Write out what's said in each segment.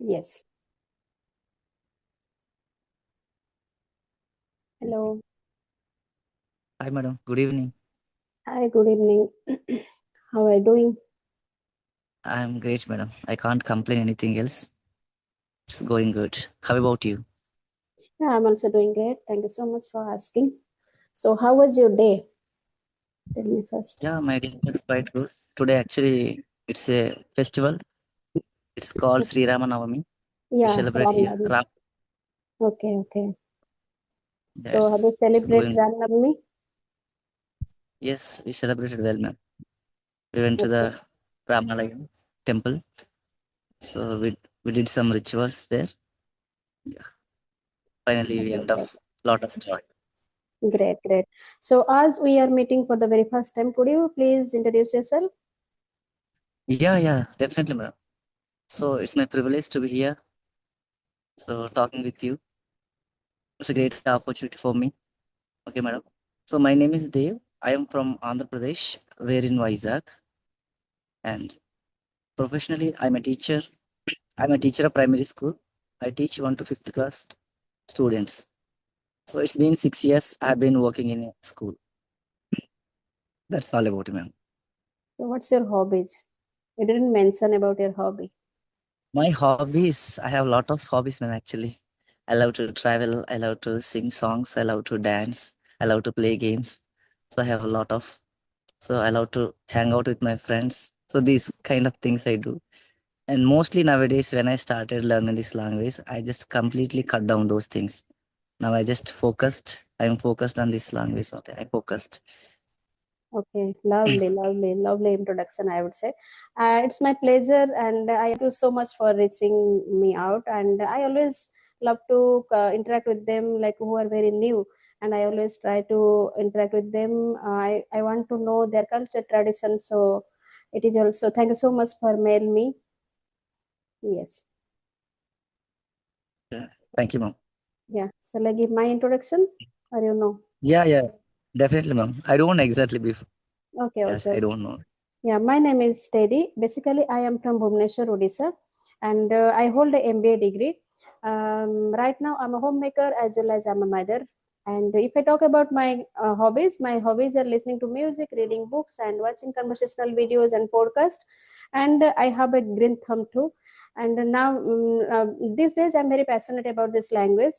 Yes. Hello. Hi, madam. Good evening. Hi, good evening. How are you doing? I'm great, madam. I can't complain anything else. It's going good. How about you? Yeah, I'm also doing great. Thank you so much for asking. So, how was your day? Tell me first. Yeah, my day was quite good. Today, actually, it's a festival. It's called Sri Ramanavami. We Yeah, celebrate Ram here. Navami. Okay, okay. So, have you Yes, it's celebrated going. Ram Navami? Yes, we celebrated well, ma'am. We went to Okay, the Ramalaya temple. So we did some rituals there. Yeah. Finally, we okay, end up great, lot of joy. great, great. So, as we are meeting for the very first time, could you please introduce yourself? Yeah, definitely, madam. So it's my privilege to be here. So talking with you. It's a great opportunity for me. Okay, madam. So my name is Dev. I am from Andhra Pradesh, where in Vizag, and professionally I'm a teacher. I'm a teacher of primary school. I teach 1 to 5th class students. So it's been 6 years I've been working in a school. That's all about it, ma'am. So, what's your hobbies? You didn't mention about your hobby. My hobbies, I have a lot of hobbies, ma'am. Actually, I love to travel. I love to sing songs. I love to dance. I love to play games. So I have a lot of. So I love to hang out with my friends. So these kind of things I do. And mostly nowadays, when I started learning this language, I just completely cut down those things. Now I just focused. I'm focused on this language. Okay, I focused. Okay, lovely, lovely, lovely introduction, I would say. It's my pleasure, and I thank you so much for reaching me out. And I always love to interact with them, like who are very new, and I always try to interact with them. I want to know their culture, tradition. So it is also thank you so much for mail me. Yes, Yeah. Thank you, ma'am. yeah. Shall I give my introduction, or you know? Yeah, definitely, ma'am. I don't exactly before. Okay, Yes, okay. I don't know. Yeah, my name is Teddy. Basically, I am from Bhubaneswar, Odisha, and I hold a MBA degree. Right now, I'm a homemaker as well as I'm a mother. And if I talk about my hobbies are listening to music, reading books, and watching conversational videos and podcasts. And I have a green thumb too. And now, these days, I'm very passionate about this language.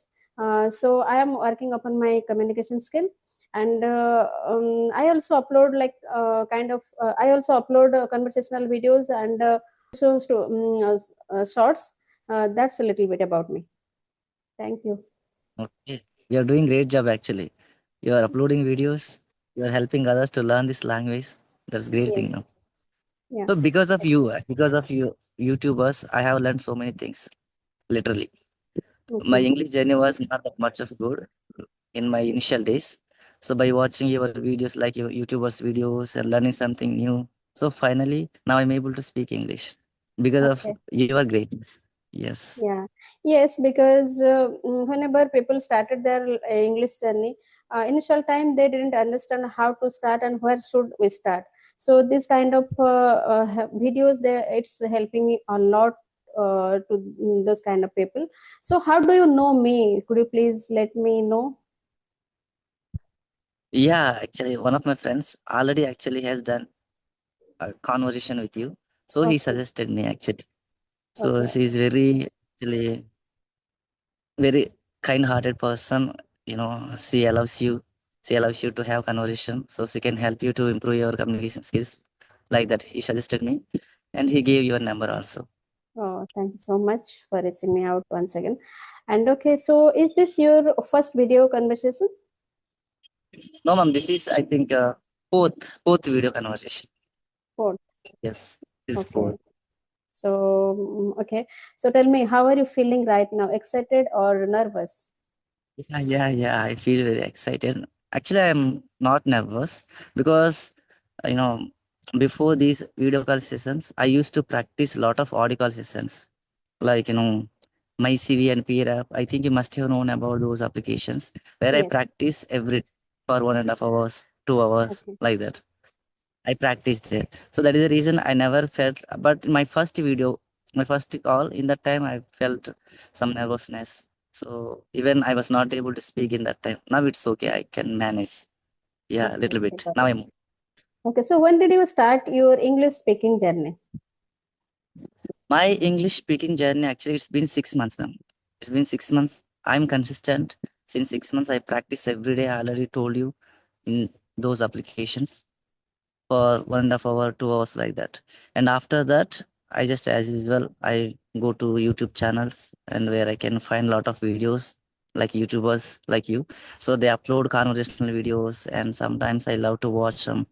So I am working upon my communication skill, and I also upload I also upload conversational videos, and also shorts. That's a little bit about me. Thank you. Okay. You are doing great job actually. You are uploading videos. You are helping others to learn this language. That's great thing Yes. now. Yeah. So because of you, YouTubers, I have learned so many things. Literally, my Okay. English journey was not that much of good in my initial days. So by watching your videos, like your YouTubers videos and learning something new, so finally now I'm able to speak English because of Okay. your greatness. Yes. Yeah, yes, because whenever people started their English journey, initial time they didn't understand how to start and where should we start. So this kind of videos, there it's helping me a lot to those kind of people. So how do you know me? Could you please let me know? Yeah, actually, one of my friends already actually has done a conversation with you. So he Okay, suggested me actually. So okay, she's very actually very kind-hearted person. She allows you. She allows you to have conversation, so she can help you to improve your communication skills. Like that, he suggested me, and he gave your number also. oh, thank you so much for reaching me out once again. And okay, so is this your first video conversation? No, ma'am, this is I think fourth video conversation. Fourth. Yes, this Okay. fourth. So, okay. So tell me, how are you feeling right now? Excited or nervous? Yeah. I feel very excited. Actually, I'm not nervous because you know before these video call sessions, I used to practice a lot of audio call sessions, like my CV and Peer app. I think you must have known about those applications where I Yes. practice every for 1.5 hours, 2 hours, Okay. like that. I practiced there. So that is the reason I never felt. But in my first video, My first call, in that time, I felt some nervousness. So even I was not able to speak in that time. Now it's okay. I can manage. Yeah, a Okay, little okay, bit. got Now it. I'm Okay, so when did you start your English speaking journey? my English speaking journey. Actually, it's been 6 months, ma'am. It's been 6 months. I'm consistent. Since 6 months, I practice every day. I already told you in those applications for 1.5 hour, 2 hours like that. And after that, I just as usual, I go to YouTube channels and where I can find a lot of videos like YouTubers like you. So they upload conversational videos, and sometimes I love to watch some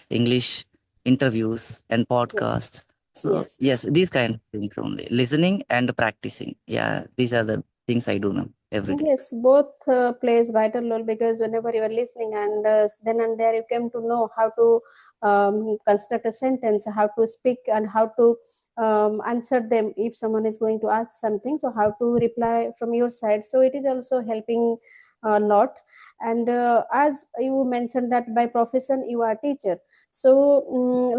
English interviews and Yes, podcast. So yes. yes, these kind of things only. Listening and practicing. Yeah, these are the things I do now every day. Yes, both plays vital role because whenever you are listening and then and there you came to know how to construct a sentence, how to speak, and how to answer them if someone is going to ask something. So how to reply from your side. So it is also helping a lot. And as you mentioned that by profession you are teacher. So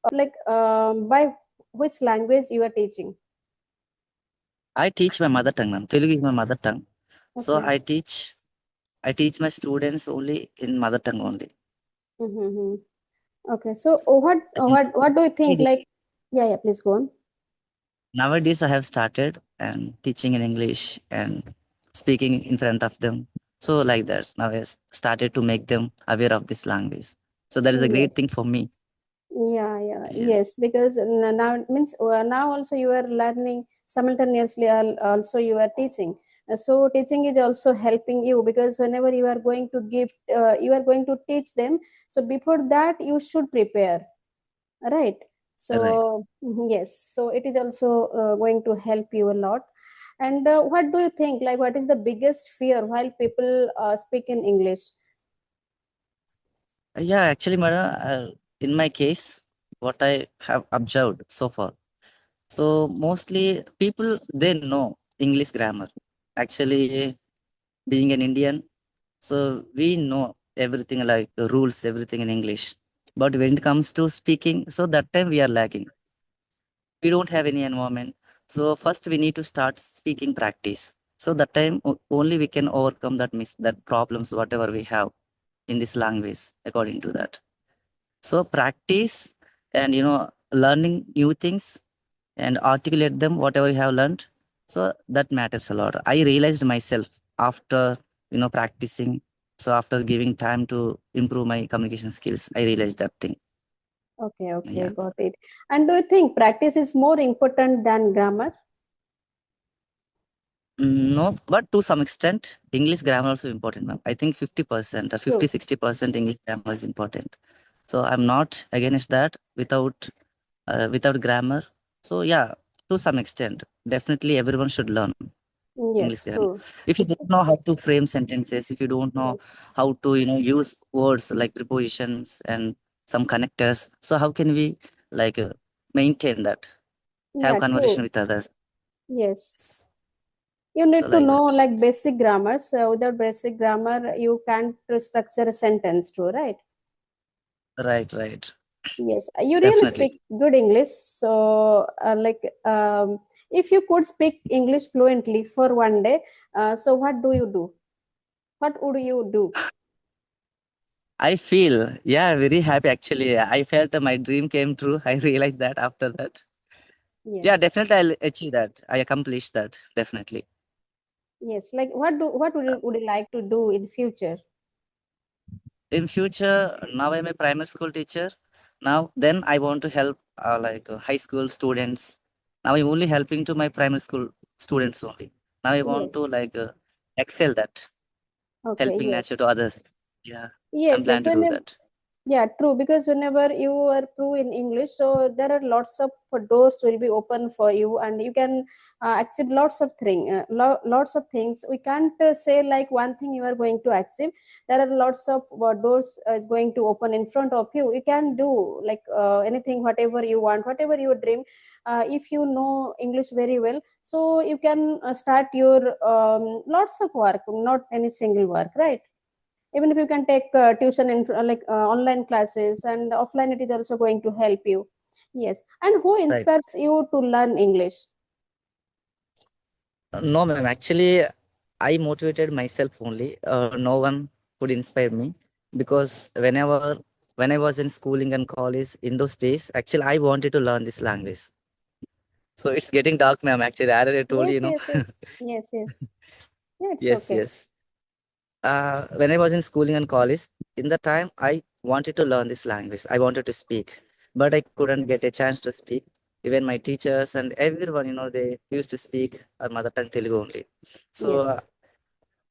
by which language you are teaching? I teach my mother tongue, ma'am. Telugu is my mother tongue. So Okay. I teach my students only in mother tongue only. Mm-hmm. Okay, so And what do you think? Like, yeah, yeah. Please go on. nowadays, I have started and teaching in English and speaking in front of them. So like that, now I started to make them aware of this language. So that is a great Yes, thing for me. yeah, yeah, Yes, yes. Because now means now also you are learning simultaneously. Also, you are teaching. So teaching is also helping you because whenever you are going to give, you are going to teach them. So before that, you should prepare, right? right. So yes, so it is also going to help you a lot. And what do you think? Like, what is the biggest fear while people speak in English? Yeah, actually, madam, in my case, what I have observed so far. So mostly people they know English grammar. Actually, being an Indian, so we know everything like the rules, everything in English. But when it comes to speaking, so that time we are lacking. We don't have any environment. So first we need to start speaking practice. So that time only we can overcome that problems whatever we have in this language according to that. So practice and learning new things and articulate them whatever you have learned. So that matters a lot. I realized myself after practicing. So after giving time to improve my communication skills, I realized that thing. Okay, okay, Yeah. got it. And do you think practice is more important than grammar? No, but to some extent, English grammar also important, ma'am. I think 50% or True. 50-60% English grammar is important. So I'm not against that without grammar. So yeah, to some extent, definitely everyone should learn English Yes, grammar. true. If you don't know how to frame sentences, if you don't know Yes. how to use words like prepositions and some connectors, so how can we like maintain that, have Yeah, conversation true. with others? Yes. You need So to like know that. like basic grammar. So without basic grammar, you can't structure a sentence too, right? Right, right. Yes, you really Definitely. speak good English. So, if you could speak English fluently for one day, so what do you do? What would you do? I feel, yeah, very happy actually. I felt my dream came true. I realized that after that. Yeah, Yes, definitely I'll achieve that. I accomplish that. Definitely. yes. Like, what would you like to do in future? In future, now I'm a primary school teacher. Now, then I want to help high school students. Now I'm only helping to my primary school students only. Now I want Yes. to excel that, Okay. helping nature Yes. to others. Yeah, I'm Yes. Yes. planning to do that. Yeah, true. Because whenever you are true in English, so there are lots of doors will be open for you, and you can achieve lots of things. We can't say like one thing you are going to achieve. There are lots of doors is going to open in front of you. You can do like anything, whatever you want, whatever you dream. If you know English very well, so you can start your lots of work, not any single work, right? Even if you can take tuition and online classes and offline, it is also going to help you. Yes. And who Right. inspires you to learn English? No, ma'am. Actually, I motivated myself only. No one could inspire me because when I was in schooling and college in those days, actually I wanted to learn this language. So it's getting dark, ma'am. Actually, I already told Yes, you, yes, yes. Yes, yes. Yeah, it's Yes, okay. yes. When I was in schooling and college, in the time I wanted to learn this language. I wanted to speak, but I couldn't get a chance to speak. Even my teachers and everyone, they used to speak our mother tongue Telugu only. So Yes.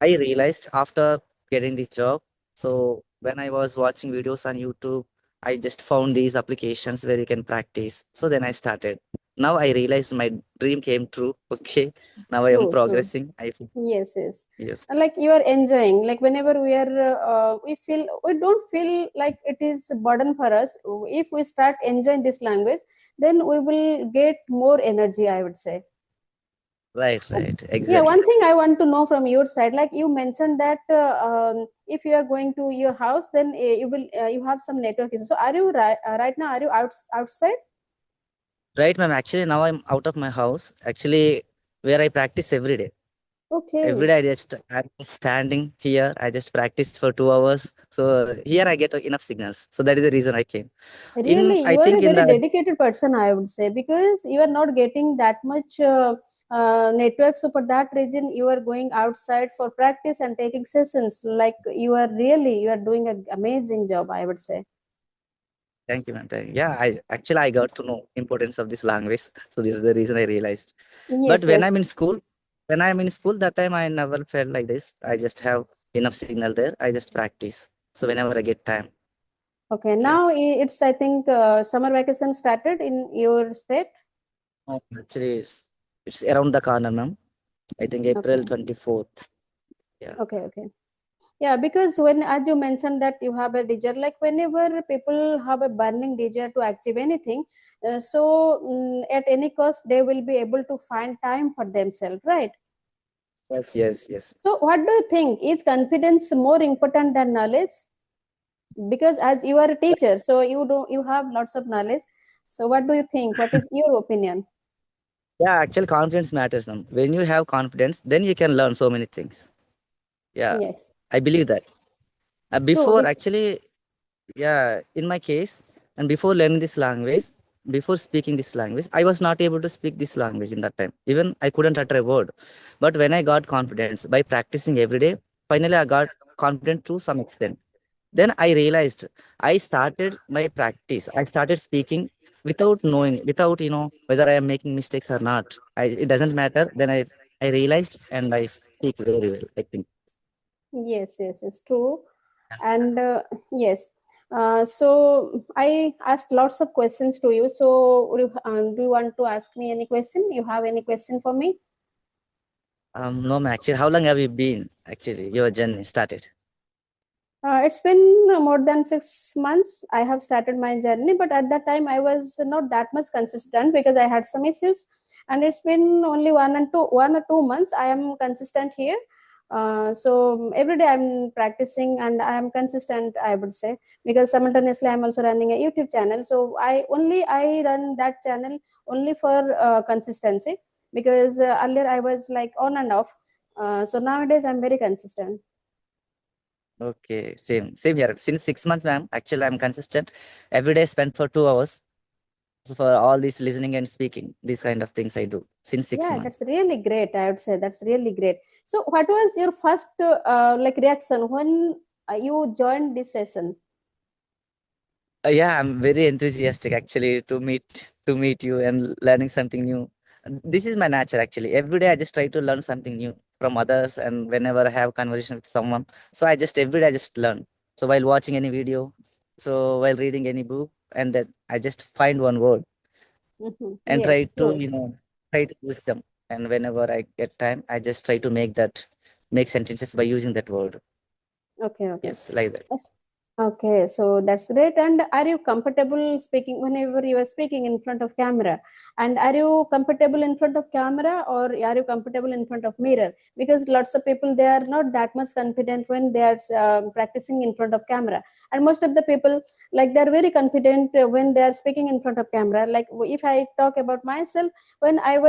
I realized after getting this job. So when I was watching videos on YouTube, I just found these applications where you can practice. So then I started. Now I realized my dream came true. Okay. Now I am True, true. progressing. I feel Yes, yes. yes. And like you are enjoying, like whenever we are, we don't feel like it is a burden for us. If we start enjoying this language, then we will get more energy, I would say. Right, And right. yeah, Exactly. one thing I want to know from your side, like you mentioned that if you are going to your house, then you have some network issues. So are you right now? Are you outside? Right, ma'am. Actually, now I'm out of my house. Actually, where I practice every day. Every Okay. day I'm just standing here. I just practice for 2 hours. So here I get enough signals. So that is the reason I came. Really, I you are think a in very the dedicated person, I would say, because you are not getting that much network. So for that reason, you are going outside for practice and taking sessions. Like you are doing an amazing job, I would say. thank you, ma'am. Yeah, I got to know importance of this language. So this is the reason I realized. But Yes, yes. when I'm in school, that time I never felt like this. I just have enough signal there. I just practice. So whenever I get time. Okay. Yeah. Now it's I think summer vacation started in your state. Actually, it's around the corner, ma'am. I think April Okay. 24th. Yeah. Okay. Okay. Yeah, because when, as you mentioned, that you have a desire, like whenever people have a burning desire to achieve anything, at any cost, they will be able to find time for themselves, right? Yes, yes, yes. So, what do you think? Is confidence more important than knowledge? Because as you are a teacher, so you have lots of knowledge. So, what do you think? What is your opinion? Yeah, actually confidence matters, ma'am. When you have confidence, then you can learn so many things. Yeah, Yes, I believe that. true. Before actually, yeah, in my case, and before learning this language, before speaking this language, I was not able to speak this language in that time. Even I couldn't utter a word. But when I got confidence by practicing every day, finally I got confident to some extent. Then I realized I started my practice. I started speaking without knowing, without whether I am making mistakes or not. It doesn't matter. Then I realized and I speak very well, I think. Yes, yes, it's true. And yes, so I asked lots of questions to you. So do you want to ask me any question? You have any question for me? No, ma'am, actually, how long have you been actually your journey started? It's been more than 6 months. I have started my journey, but at that time I was not that much consistent because I had some issues. And it's been only 1 or 2 months. I am consistent here. So every day I'm practicing and I am consistent, I would say, because simultaneously I'm also running a YouTube channel. So I run that channel only for consistency because earlier I was like on and off. So nowadays I'm very consistent. Okay, same here. Since 6 months, ma'am, actually I'm consistent. Every day spent for 2 hours. So for all this listening and speaking, these kind of things I do since six Yeah, that's months. really great. I would say that's really great. So, what was your first like reaction when you joined this session? Yeah, I'm very enthusiastic actually to meet you and learning something new. And this is my nature actually. Every day I just try to learn something new from others, and whenever I have conversation with someone, so I just every day I just learn. So while watching any video, so while reading any book, and then I just find one word and try Yes, to true. try to use them. And whenever I get time, I just try to make sentences by using that word. Okay, okay. Yes, like that. Yes. Okay, so that's great. And are you comfortable speaking whenever you are speaking in front of camera? And are you comfortable in front of camera, or are you comfortable in front of mirror? Because lots of people, they are not that much confident when they are practicing in front of camera. And most of the people, like, they're very confident when they are speaking in front of camera. Like, if I talk about myself, when I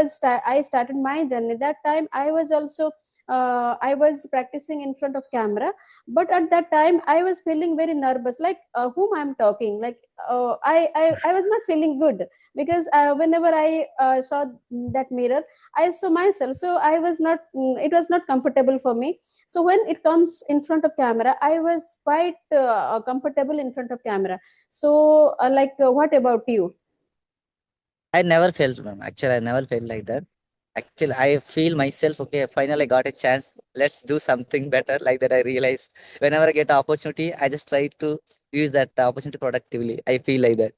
started my journey, that time I was also I was practicing in front of camera, but at that time I was feeling very nervous, like whom I'm talking, like I was not feeling good, because whenever I saw that mirror, I saw myself, so I was not it was not comfortable for me. So when it comes in front of camera, I was quite comfortable in front of camera. So what about you? I never felt, ma'am. Actually, I never felt like that. Actually, I feel myself, okay, finally I got a chance. Let's do something better. Like that, I realize whenever I get an opportunity, I just try to use that opportunity productively. I feel like that.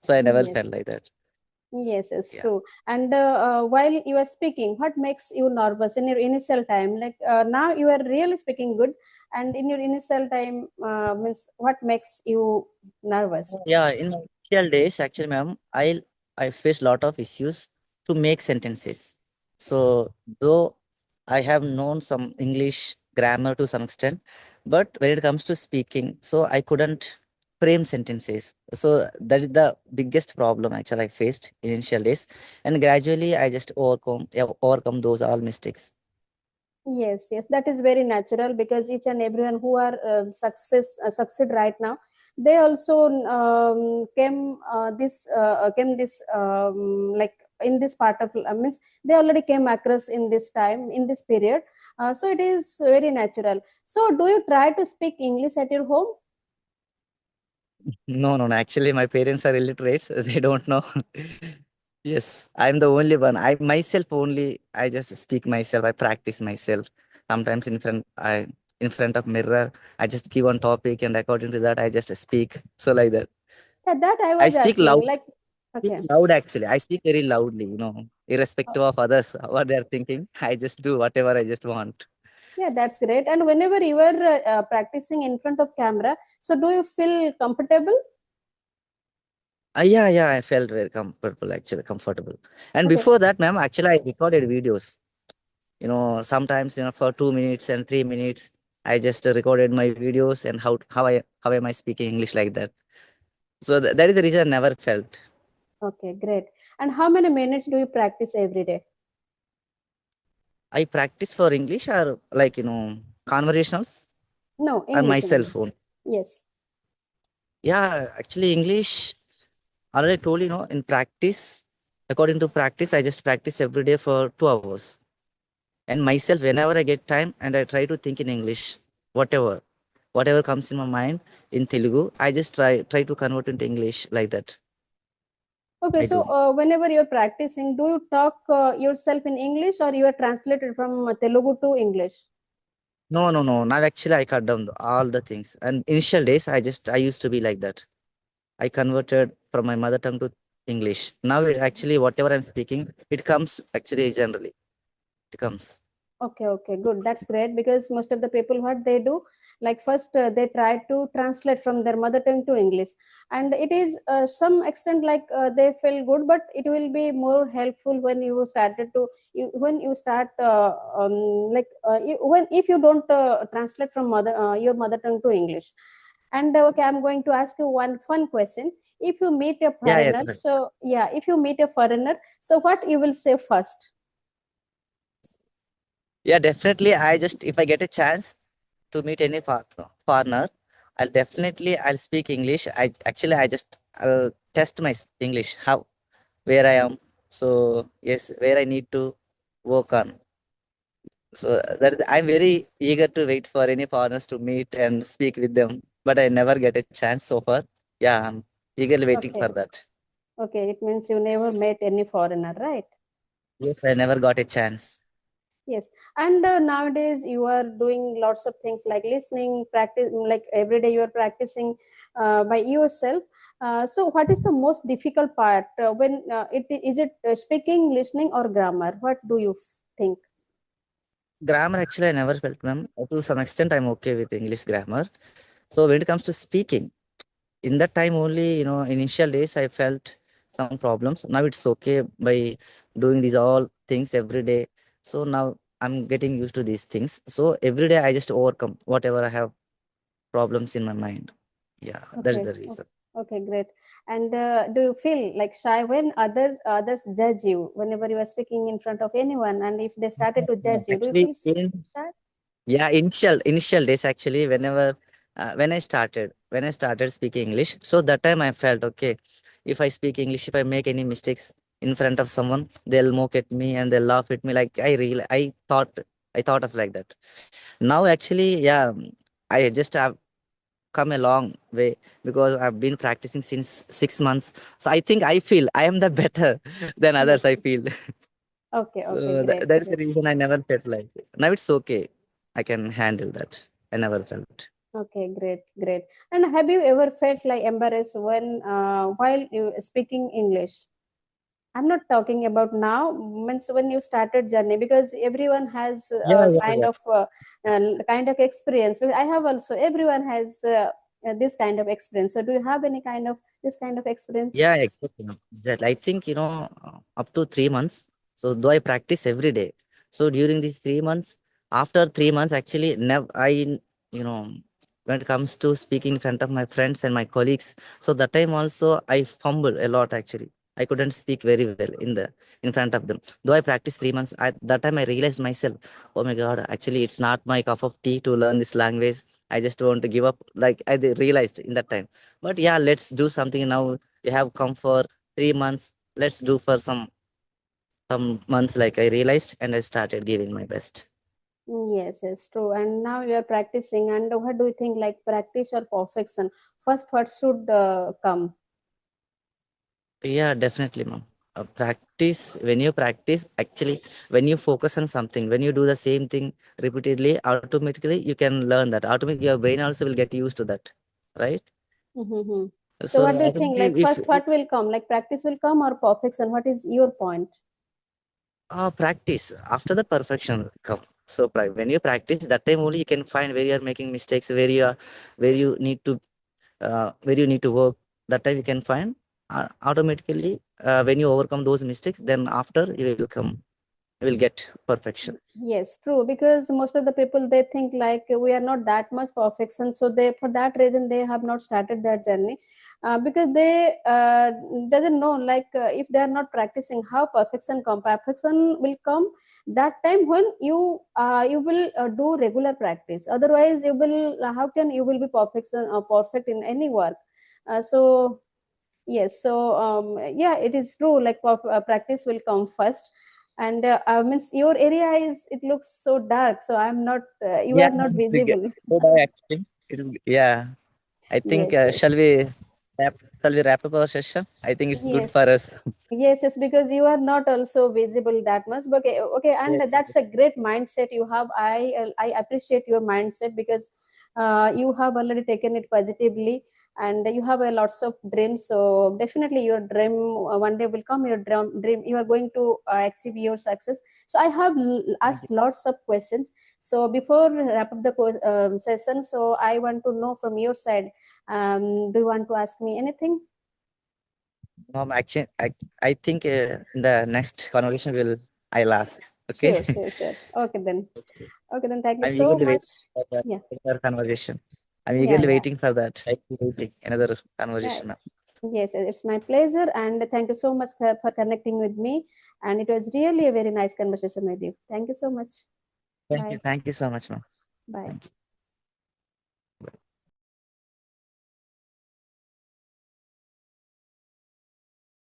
So I never Yes. felt like that. Yes, it's Yeah. true. And while you are speaking, what makes you nervous in your initial time? Like now you are really speaking good, and in your initial time, means what makes you nervous? Yeah, in my initial days, actually, ma'am, I faced a lot of issues to make sentences. So though I have known some English grammar to some extent, but when it comes to speaking, so I couldn't frame sentences. So that is the biggest problem actually I faced in initial days, and gradually I just overcome those all mistakes. Yes, yes, that is very natural, because each and everyone who are succeed right now, they also came this like in this part of means they already came across in this time, in this period. So it is very natural. So do you try to speak English at your home? No, no, no. Actually, my parents are illiterate, so they don't know. Yes, I'm the only one. I myself only. I just speak myself. I practice myself. Sometimes in front of mirror. I just give one topic, and according to that, I just speak. So like that, Yeah, that I I was speak asking. loud. Like, Speak okay. loud. Actually, I speak very loudly. Irrespective of others what they are thinking. I just do whatever I just want. Yeah, that's great. And whenever you are practicing in front of camera, so do you feel comfortable? Yeah, yeah. I felt very comfortable. Actually, comfortable. And Okay. before that, ma'am, actually, I recorded videos. Sometimes for 2 minutes and 3 minutes I just recorded my videos and how am I speaking English like that. So that is the reason I never felt. Okay, great. And how many minutes do you practice every day? I practice for English or like conversationals No, or my English cell only. phone. Yes. Yeah, actually English already told in practice, according to practice I just practice every day for 2 hours. And myself, whenever I get time and I try to think in English, whatever comes in my mind in Telugu, I just try to convert into English like that. Okay, I so do. whenever you're practicing, do you talk yourself in English, or you are translated from Telugu to English? No, no, no. Now actually I cut down all the things. And initial days I used to be like that. I converted from my mother tongue to English. Now actually whatever I'm speaking, it comes actually generally. It comes. Okay, okay, good. That's great, because most of the people, what they do, like first they try to translate from their mother tongue to English, and it is some extent like they feel good, but it will be more helpful when when you start when if you don't translate from your mother tongue to English. And okay, I'm going to ask you one fun question. If you meet a Yeah, yeah. foreigner, so yeah, if you meet a foreigner, so what you will say first? Yeah, definitely. I just if I get a chance to meet any foreigner, I'll speak English. I just I'll test my English how where I am. So yes, where I need to work on. So I'm very eager to wait for any foreigners to meet and speak with them, but I never get a chance so far. Yeah, I'm eagerly waiting for Okay. that. Okay, it means you never met any foreigner, right? Yes, I never got a chance. Yes. And nowadays you are doing lots of things like listening, practice, like every day you are practicing by yourself. So, what is the most difficult part when is it speaking, listening, or grammar? What do you think? Grammar actually I never felt, ma'am. To some extent, I'm okay with English grammar. So when it comes to speaking, in that time only, initial days I felt some problems. Now it's okay by doing these all things every day. So now I'm getting used to these things, so every day I just overcome whatever I have problems in my mind. Yeah, that's Okay. the reason. Okay, great. And do you feel like shy when others judge you whenever you are speaking in front of anyone, and if they started to Yeah, judge you, do you actually, feel shy? yeah, initial days actually, whenever when I started speaking English, so that time I felt okay. If I speak English, if I make any mistakes in front of someone, they'll mock at me and they'll laugh at me. Like I thought of like that. Now actually, yeah, I just have come a long way because I've been practicing since 6 months. So I think I feel I am the better than others. I feel. Okay, okay, So great, that's the great. reason I never felt like it. Now it's okay. I can handle that. I never felt. Okay, great, great. And have you ever felt like embarrassed when while you speaking English? I'm not talking about now, means when you started journey, because everyone has Yeah, yeah, kind yeah. of kind of experience. But I have also, everyone has this kind of experience. So do you have any kind of this kind of experience? Yeah, exactly. That I think, up to 3 months. So though I practice every day. So during these 3 months, after 3 months, actually, never you know, when it comes to speaking in front of my friends and my colleagues, so that time also I fumble a lot actually. I couldn't speak very well in front of them. Though I practiced 3 months, that time I realized myself, oh my God, actually it's not my cup of tea to learn this language. I just want to give up. Like realized in that time. But yeah, let's do something now. You have come for 3 months. Let's do for some months. Like I realized, and I started giving my best. Yes, yes, true. And now you are practicing. And what do you think, like practice or perfection? First, what should come? Yeah, definitely, ma'am. Practice. When you practice, actually, when you focus on something, when you do the same thing repeatedly, automatically you can learn that. Automatically, your brain also will get used to that, right? Mm-hmm. So, So what do you think? automatically, Like, first, what will come? Like, practice will come or perfection? What is your point? practice after the perfection will come. So when you practice, that time only you can find where you are making mistakes, where you need to where you need to work. That time you can find automatically when you overcome those mistakes, then after you will get perfection. Yes, true. Because most of the people they think like we are not that much perfection, so they for that reason they have not started their journey, because they doesn't know like if they are not practicing how perfection come. Perfection will come that time when you will do regular practice. Otherwise, you will how can you will be perfection perfect in any work? So yes, so yeah, it is true. Like practice will come first, and means your area is it looks so dark, so I'm not. You Yeah, are not to get visible. so by actually. Yeah, I think Yes, yes, shall we wrap up our session? I think it's good yes. for us. Yes, yes, because you are not also visible that much. But okay, okay, and Yes, that's a great mindset you have. I appreciate your mindset because you have already taken it positively, and you have a lots of dreams. So definitely, your dream one day will come. Your dream you are going to achieve your success. So I have thank you. asked lots of questions. So before wrap up the session, so I want to know from your side. Do you want to ask me anything? Actually, I think in the next conversation I'll ask. Okay. Sure, sure, sure. Okay then. Okay, then thank you I'm so eagerly much. waiting for that Yeah, another conversation. I'm yeah, eagerly yeah, waiting for that. I'm waiting another yeah. conversation now. Yes, it's my pleasure, and thank you so much for connecting with me. And it was really a very nice conversation with you. Thank you so much. Bye. Thank you so much, ma'am. Bye. Thank you.